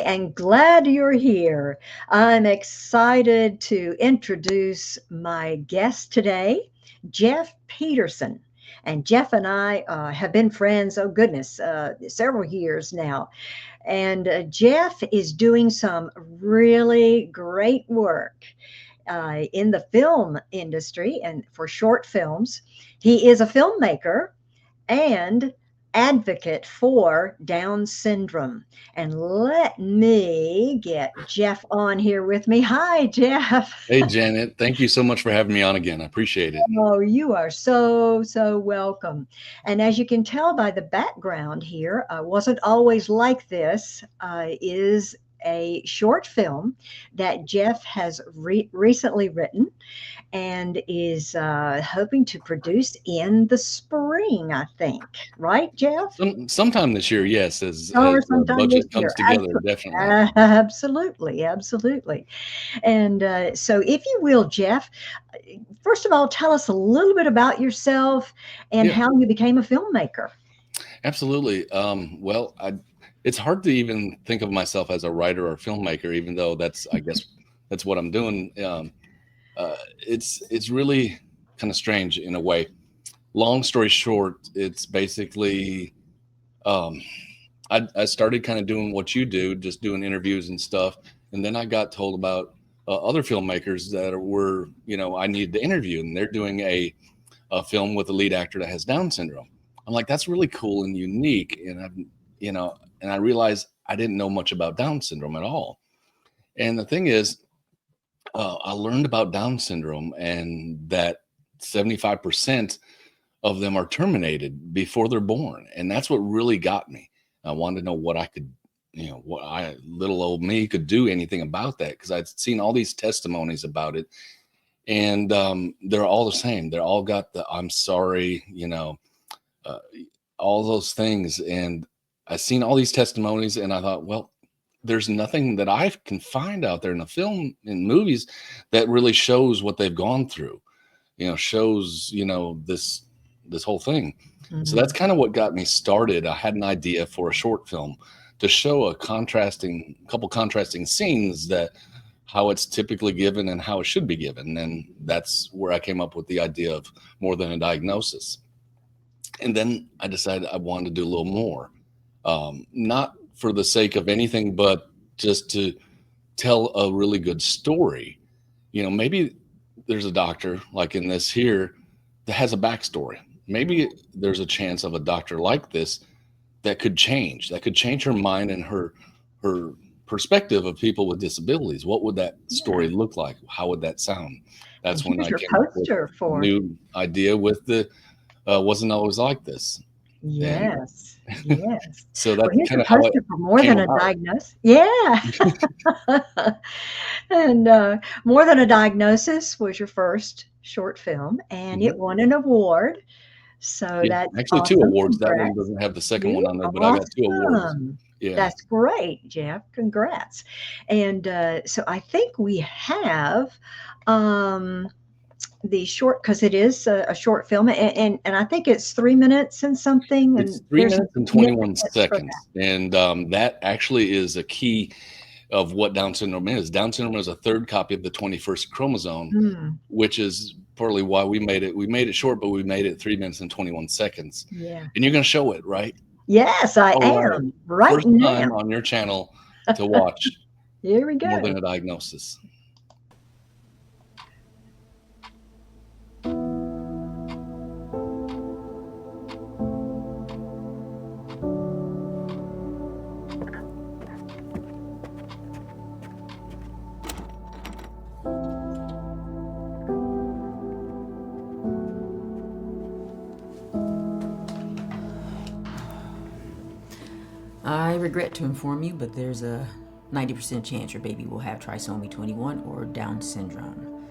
and glad you're here. I'm excited to introduce my guest today, Jeff Peterson. And Jeff and I have been friends, oh goodness, several years now. And Jeff is doing some really great work in the film industry and for short films. He is a filmmaker and advocate for Down syndrome. And let me get Jeff on here with me. Hi, Jeff. Hey, Janet. Thank you so much for having me on again. I appreciate it. Oh, you are so welcome. And as you can tell by the background here, wasn't always like this, is a short film that Jeff has recently written and is hoping to produce in the spring, I think. Right, Jeff? Sometime this year, yes, Or as the sometime this budget year. comes together, definitely. Absolutely, absolutely. And so, if you will, Jeff, first of all, tell us a little bit about yourself and Yeah, how you became a filmmaker. absolutely. It's hard to even think of myself as a writer or filmmaker, even though I guess, that's what I'm doing. It's really kind of strange in a way. Long story short, it's basically um, I started kind of doing what you do, just doing interviews and stuff. And then I got told about other filmmakers that were, I needed to interview, and they're doing a film with a lead actor that has Down syndrome. I'm like, that's really cool and unique. And I realized I didn't know much about Down syndrome at all. And the thing is, I learned about Down syndrome and that 75% of them are terminated before they're born. And that's what really got me. I wanted to know what I could, little old me could do anything about that, because I'd seen all these testimonies about it. And they're all the same. They're all got the I'm sorry, uh, all those things. And I seen all these testimonies and I thought, well, there's nothing that I can find out there in the film in movies that really shows what they've gone through, shows, this whole thing. So that's Mhm. kind of what got me started. I had an idea for a short film to show couple contrasting scenes, that how it's typically given and how it should be given. And that's where I came up with the idea of More Than a Diagnosis. And then I decided I wanted to do a little more, not for the sake of anything, but just to tell a really good story. Maybe there's a doctor like in this here that has a backstory. Maybe there's a chance of a doctor like this that could change her mind and her perspective of people with disabilities. What would that Yeah. story look like? How would that sound? And That's when here's I your came up with poster the for. new idea with the wasn't always like this. And Yes, yes. so Well, that's here's kind your of how it poster for More came Than a about. Diagnosis. Yeah. And More Than a Diagnosis was your first short film, and Mhm. it won an award. So Yeah, that's actually 2 awesome. awards. That one Congrats. doesn't have the second Really one on there, but I got 2 awards. awesome. Yeah. That's great, Jeff. Congrats. And so I think we have um, the short, because it is a short film, and I think it's 3 minutes and something, It's and 3 there's minutes and missing 21 bits for that. seconds, and, that actually is a key of what Down syndrome is. Down syndrome is a 3rd copy of the 21st chromosome, Mm, which is partly why we made it. We made it short, but we made it 3 minutes and 21 seconds. yeah. And you're gonna show it, right? Yes, I Alright. am right First now. time on your channel to watch Here we More go. Than a Diagnosis. I regret to inform you, but there's a 90% chance your baby will have trisomy 21 or Down syndrome.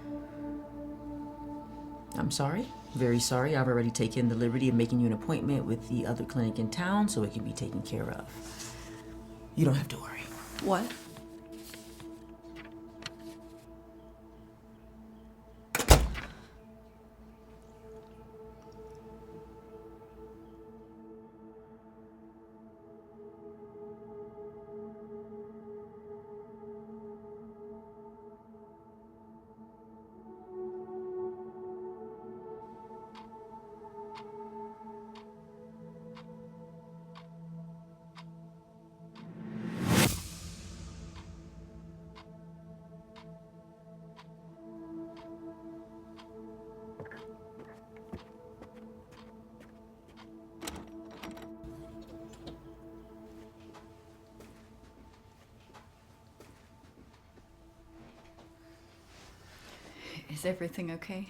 I'm sorry, very sorry. I've already taken the liberty of making you an appointment with the other clinic in town so it can be taken care of. You don't have to worry. What? Is everything okay?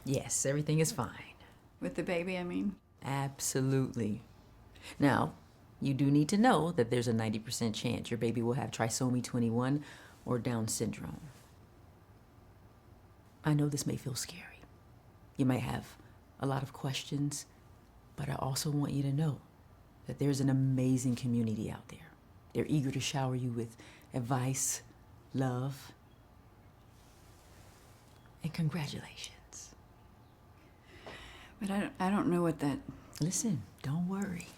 Yes, everything is fine. With the baby, I mean? Absolutely. Now, you do need to know that there's a 90% chance your baby will have trisomy 21 or Down syndrome. I know this may feel scary. You might have a lot of questions, but I also want you to know that there's an amazing community out there. They're eager to shower you with advice, love, and congratulations. But I don't know what that... Listen, don't worry.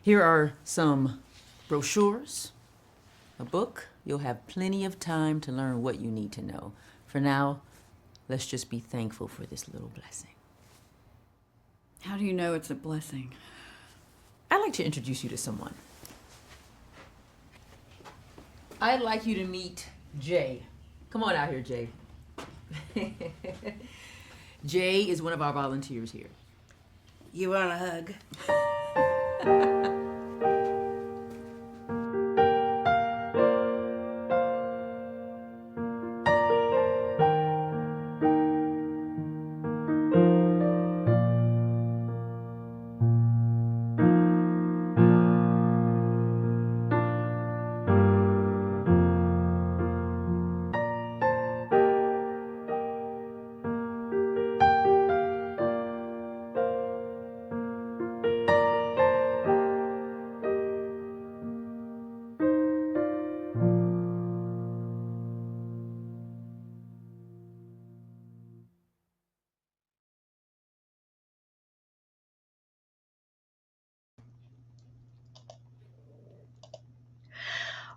Here are some brochures, a book. You'll have plenty of time to learn what you need to know. For now, let's just be thankful for this little blessing. How do you know it's a blessing? I'd like to introduce you to someone. I'd like you to meet Jay. Come on out here, Jay. Jay is one of our volunteers here. You want a hug?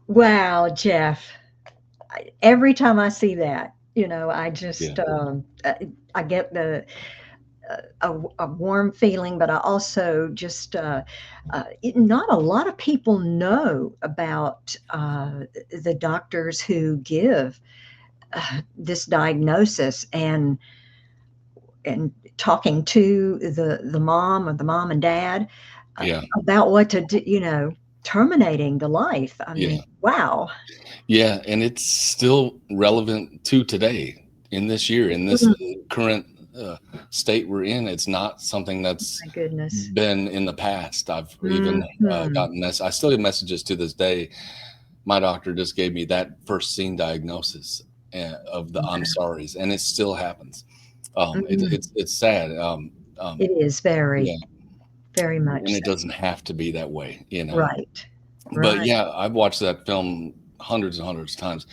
Wow, Jeff. Every time I see that, I Yeah. just I get a warm feeling, but I also just not a lot of people know about the doctors who give this diagnosis, and talking to the mom or the mom and dad Yeah. about what to do, terminating the life. I Yeah. mean, wow. Yeah. And it's still relevant to today in this year, in this current state we're in. It's not something that's My goodness. been in the past. I've even gotten I still get messages to this day. My doctor just gave me that first scene diagnosis of the I'm sorry's, and it still happens. It's sad. It is Yeah, very, very and much it so. doesn't have to be that way. Right. But Right. yeah, I've watched that film hundreds and hundreds of times,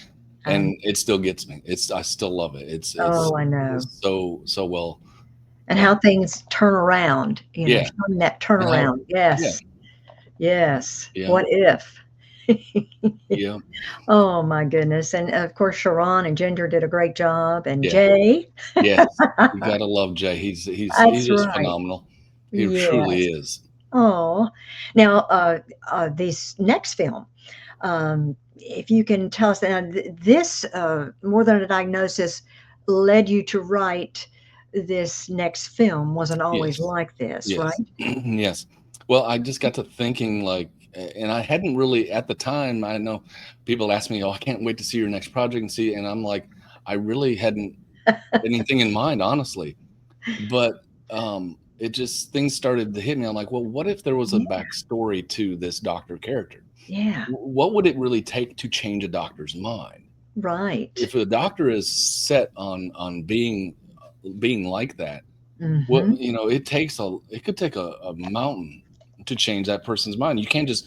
Um, and it still gets me. I still love it. oh, I know. It's so well. And how things turn around, Yeah, showing that and how turnaround. yeah Yes. Yes. yeah What if? yeah Oh my goodness. And of course, Sharron and Ginger did a great job. And yeah Jay. yes. You gotta love Jay. He's That's just right. phenomenal. He truly Yes. is. Oh. Now, this next film, if you can tell us, this, More Than a Diagnosis, led you to write this next film. Wasn't always Yes. like this, right? Yes. Yes. Well, I just got to thinking like, and I hadn't really at the time. I know people ask me, "Oh, I can't wait to see your next project and see," and I'm like, I really hadn't anything in mind, honestly. But it just things started to hit me. I'm like, well, what if there was a Yeah. backstory to this doctor character? Yeah. What would it really take to change a doctor's mind? Right. If a doctor is set on being like that, what Mhm. it could take a mountain to change that person's mind. You can't just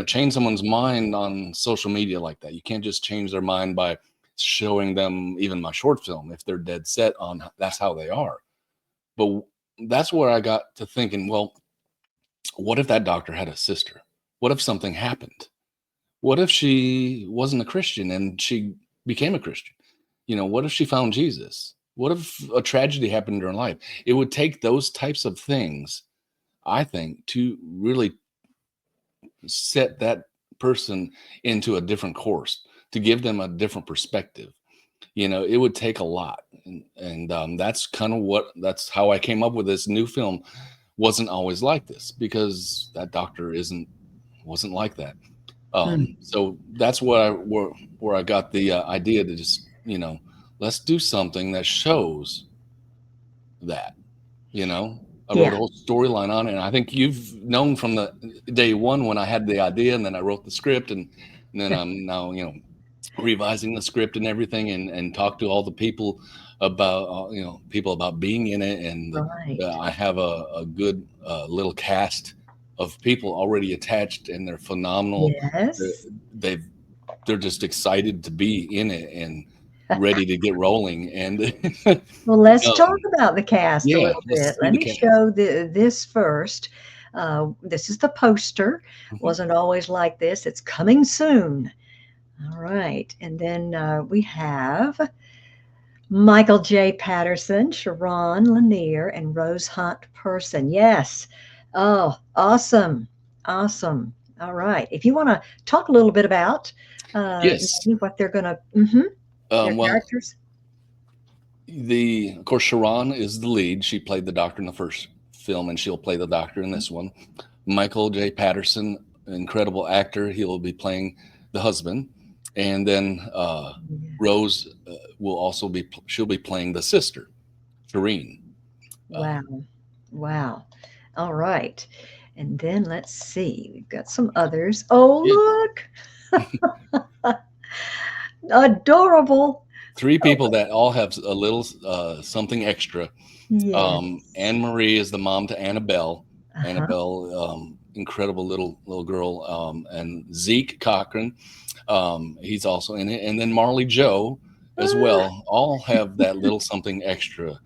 change someone's mind on social media like that. You can't just change their mind by showing them even my short film if they're dead set on that's how they are. But that's where I got to thinking, well, what if that doctor had a sister? What if something happened? What if she wasn't a Christian and she became a Christian? What if she found Jesus? What if a tragedy happened in her life? It would take those types of things, I think, to really set that person into a different course, to give them a different perspective. It would take a lot. And that's how I came up with this new film. Wasn't always like this because that doctor wasn't like that. Mm. So that's where I got the idea to just let's do something that shows that, you know. I wrote Yeah. a whole storyline on it, and I think you've known from the day one when I had the idea, and then I wrote the script, and then I'm now, revising the script and everything, and talk to all the people about, people about being in it, and Right. I have a good little cast of people already attached, and they're phenomenal. They're, Yes. they've they're just excited to be in it and ready to get rolling. And Well, let's talk um, about the cast a yeah, little let's bit. see Let the me cast. show this first. This is the poster. Mhm. Wasn't always like this. It's coming soon. All right. And then we have Michael J. Patterson, Sharrine Lanier, and Rose Hunt Person. Yes. Oh, awesome. Awesome. All right. If you want to talk a little bit about Yes. maybe what they're going to, their Well, characters. the of course Sharon is the lead. She played the doctor in the first film, and she'll play the doctor in this one. Michael J. Patterson, incredible actor. He'll be playing the husband, and then Rose will also be. She'll be playing the sister, Sharrine. Wow. Wow. All right. And then let's see. We've got some others. Yeah, Oh, look. Adorable. three Oh, people that all have a little something extra. yes. Anne Marie is the mom to Annabelle. Uh-huh. Annabelle, incredible little girl, and Zeke Cochran, he's also in it, and then Marley Joe as Ah, well. All have that little something extra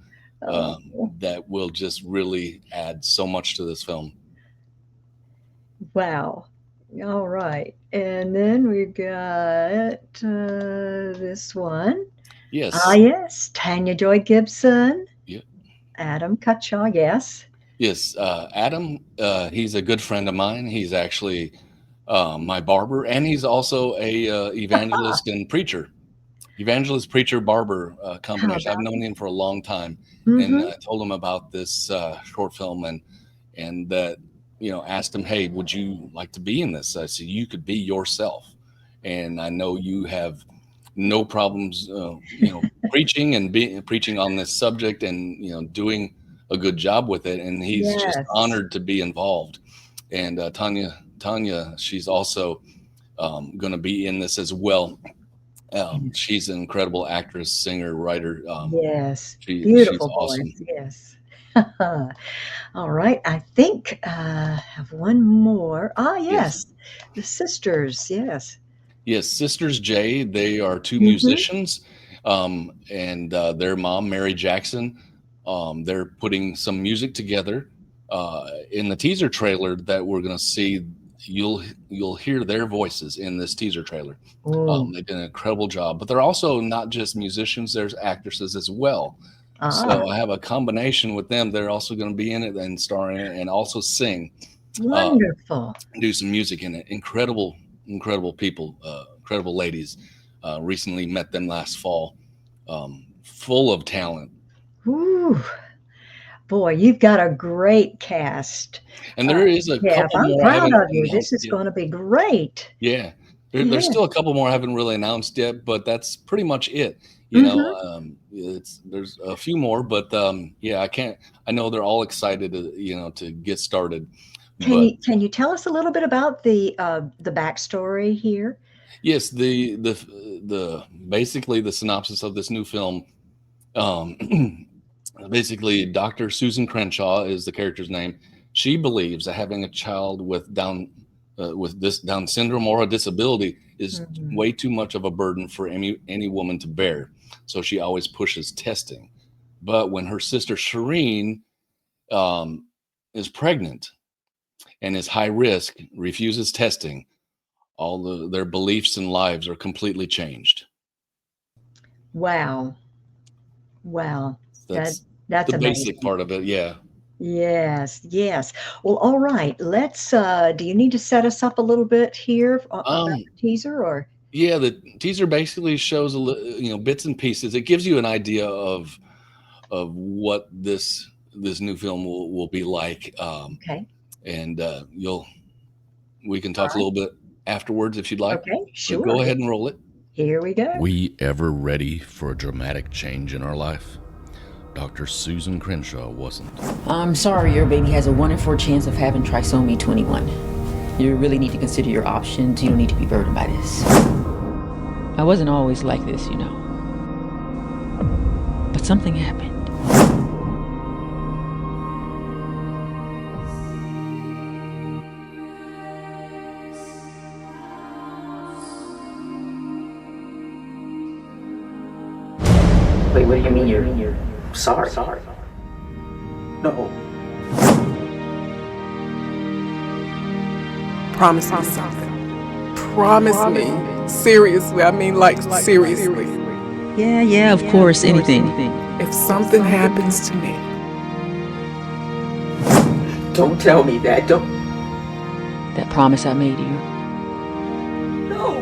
oh, that will just really add so much to this film. wow. All right. And then we've got this one. Ah, Yes, yes. Tanya Joy Gibson, yeah, Adam Cutchaw. Yes. yes. Adam, he's a good friend of mine. He's actually my barber, and he's also a evangelist and preacher. Evangelist, preacher, barber How combination. I've about known it? him for a long time, and Mm-hmm. I told him about this short film, and that, asked him, hey, would you like to be in this? I said, you could be yourself, and I know you have no problems, preaching and preaching on this subject, and doing a good job with it. And he's just Yes. honored to be involved. And Tanya, she's also going to be in this as well. She's an incredible actress, singer, writer. Yes. She's Beautiful awesome. voice. Yes. All right. I think I have one more. Ah, Yes. yes. The sisters. Yes. Yes, Sisters J, they are two Mm-hmm. musicians, and their mom, Mary Jackson, they're putting some music together. In the teaser trailer that we're going to see, you'll hear their voices in this teaser trailer. Oh, They did an incredible job, but they're also not just musicians; there's actresses as well. ah, So I have a combination with them. They're also going to be in it and star in it, and also sing. Uh, wonderful. do some music in it. Incredible people, incredible ladies. Recently met them last fall. Full of talent, Ooh, boy, you've got a great cast. and Uh, there is a Jeff, couple I'm more I proud haven't of you. This announced is yet. going to be great. Yeah, there's Yeah. still a couple more I haven't really announced yet, but that's pretty much it. Mm-hmm. There's a few more, but yeah, I can't. I know they're all excited to get started, but Can you tell us a little bit about the backstory here? yes, the basically the synopsis of this new film. Um, Basically, Dr. Susan Crenshaw is the character's name. She believes that having a child with this Down syndrome or a disability is Mhm. way too much of a burden for any woman to bear. So she always pushes testing. But when her sister Sharrine um, is pregnant and is high risk, refuses testing, their beliefs and lives are completely changed. Wow. Wow. That That's that's the basic amazing. part of it. Yeah. Yes, yes. Well, all right. Let's do you need to set us up a little bit here about Um, the teaser or Yeah, the teaser basically shows bits and pieces. It gives you an idea of what this new film will be like, okay. and we can All talk a right. little bit afterwards if you'd like. Okay. But Sure. go ahead and roll it. Here we go. We ever ready for a dramatic change in our life? Dr. Susan Crenshaw wasn't. I'm sorry, your baby has a 1 in 4 chance of having trisomy 21. You really need to consider your options. You don't need to be burdened by this. I wasn't always like this, you know. But something happened. Wait, what do you mean you're sorry? No. Promise me something. Promise me. Seriously. I mean, like, seriously. Yeah, of course, anything. If something happens to me, Don't tell me that, don't. That promise I made you. no.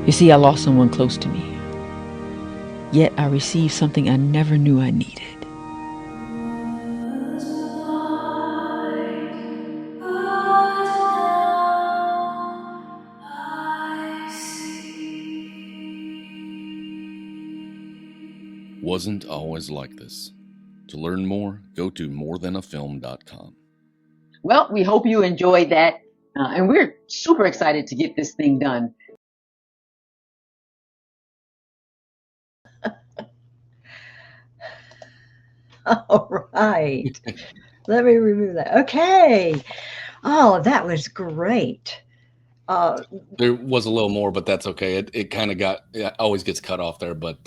You see, I lost someone close to me. Yet I received something I never knew I needed. Wasn't always like this. To learn more, go to morethanafilm.com. Well, we hope you enjoyed that. And we're super excited to get this thing done. All right. Let me remove that. Okay. Oh, that was great. There was a little more, but that's okay. It kind of always gets cut off there. But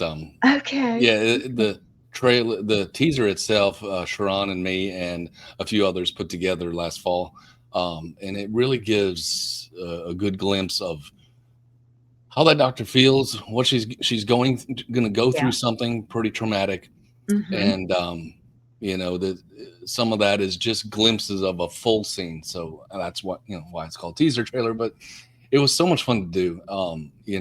Okay. yeah, the trailer, the teaser itself, Sharrine and me and a few others put together last fall. And it really gives a good glimpse of how that doctor feels, what she's going to go Yeah. through something pretty traumatic. Mhm. And you know, some of that is just glimpses of a full scene. So that's what, you know, why it's called teaser trailer. But it was so much fun to do. You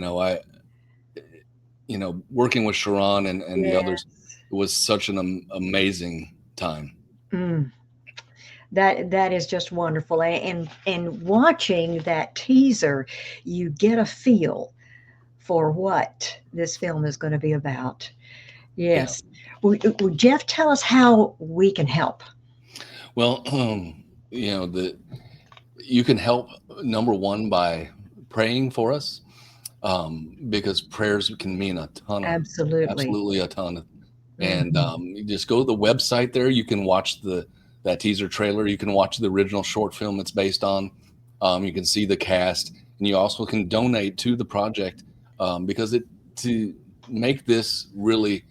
know, working with Sharrine and the others, it was such an amazing time. Mm. That is just wonderful. And watching that teaser, you get a feel for what this film is going to be about. Yes. Would Jeff tell us how we can help? Well, you know, you can help, number one, by praying for us, because prayers can mean a ton, absolutely a ton. And you just go to the website there. You can watch that teaser trailer. You can watch the original short film it's based on. You can see the cast, and you also can donate to the project, because to make this really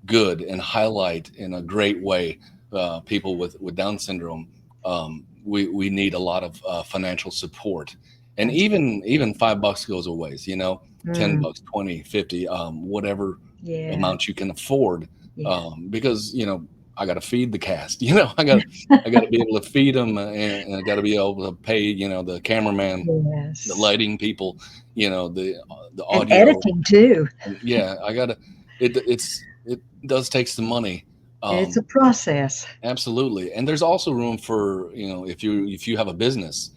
good and highlight in a great way people with Down syndrome. We need a lot of financial support, and even $5 goes a ways. You know, $10, 20, 50, whatever Yeah. amount you can afford. Yeah. Because, you know, I got to feed the cast. You know, I got to be able to feed them, and I got to be able to pay, you know, the cameraman, Yes. the lighting people, you know, the And audio, editing too. and yeah, I gotta. It does take some money. It's a process. Absolutely, and there's also room for, you know, if you have a business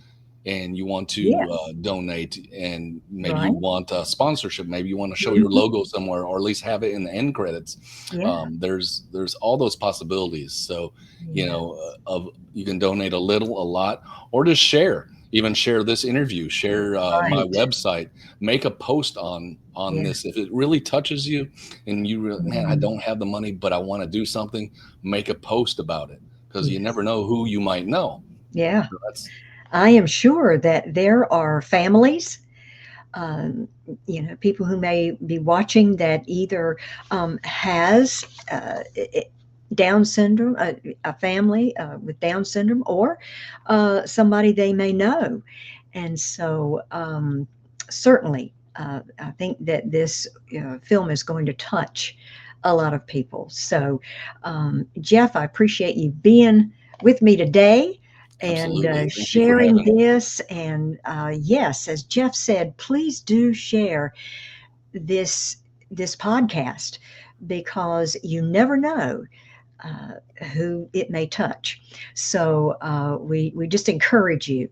and you want to Yes. donate, and maybe Right. you want a sponsorship, maybe you want to show your logo somewhere, or at least have it in the end credits. Yeah. There's all those possibilities. So, you Yeah. know, you can donate a little, a lot, or just share. Even share this interview, share my Right. website, make a post on Yeah. this. If it really touches you, and man, I don't have the money, but I want to do something, make a post about it, because you Yes. never know who you might know. Yeah. So I am sure that there are families, um, people who may be watching that either has Down syndrome, a family with Down syndrome, or somebody they may know. And so, certainly, I think that this film is going to touch a lot of people. So, Jeff, I appreciate you being with me today and absolutely. Thank you for sharing having me. this. And yes, as Jeff said, please do share this podcast, because you never know who it may touch. So we just encourage you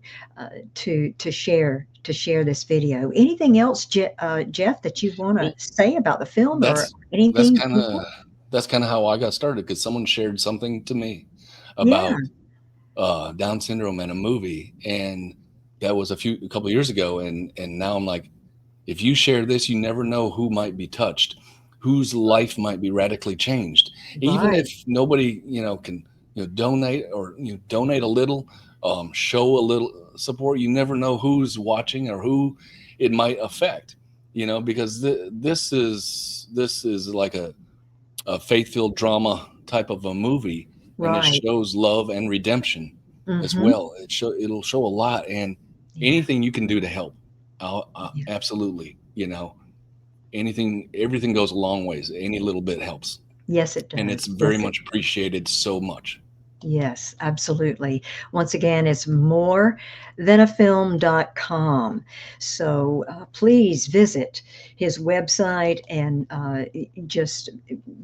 to share this video. Anything else, Jeff, that you want to Well, say about the film or that's that's anything? kind of that's kind of how I got started, because someone shared something to me Yeah, about Down syndrome in a movie, and that was a couple years ago, and now I'm like, if you share this, you never know who might be touched, whose life might be radically changed. Even right, if nobody, can, donate, or donate a little, show a little support. You never know who's watching or who it might affect. Because this is like a faith-filled drama type of a movie, and it right. shows love and redemption as Mm-hmm. well. It'll show a lot, and Yeah, anything you can do to help, yeah. absolutely. Everything goes a long ways. Any little bit helps, Yes, it and does. it's very Yes, it much appreciated so much. Yes, absolutely. Once again, it's more than a film.com. So please visit his website and just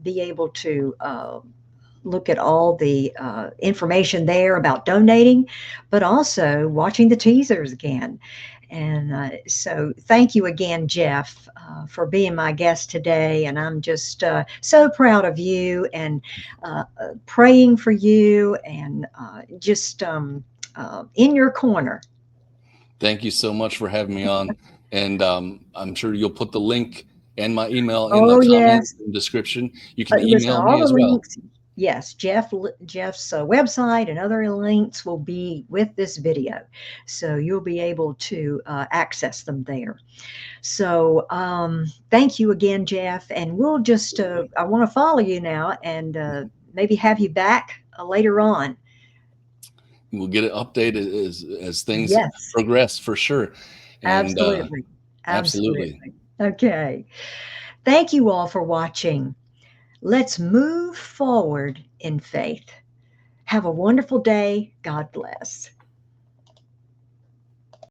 be able to look at all the information there about donating, but also watching the teasers again. And so, thank you again, Jeff, for being my guest today. And I'm just so proud of you and praying for you and just in your corner. Thank you so much for having me on, and I'm sure you'll put the link and my email in the Oh, comments yes. and description. You can Listen, email all me the as well. links, yes, Jeff's website and other links will be with this video. So you'll be able to access them there. So thank you again, Jeff. And we'll just, I want to follow you now and maybe have you back later on. We'll get it updated as things Yes, progress, for sure. And absolutely. absolutely. Absolutely. Okay. Thank you all for watching. Let's move forward in faith. Have a wonderful day. God bless.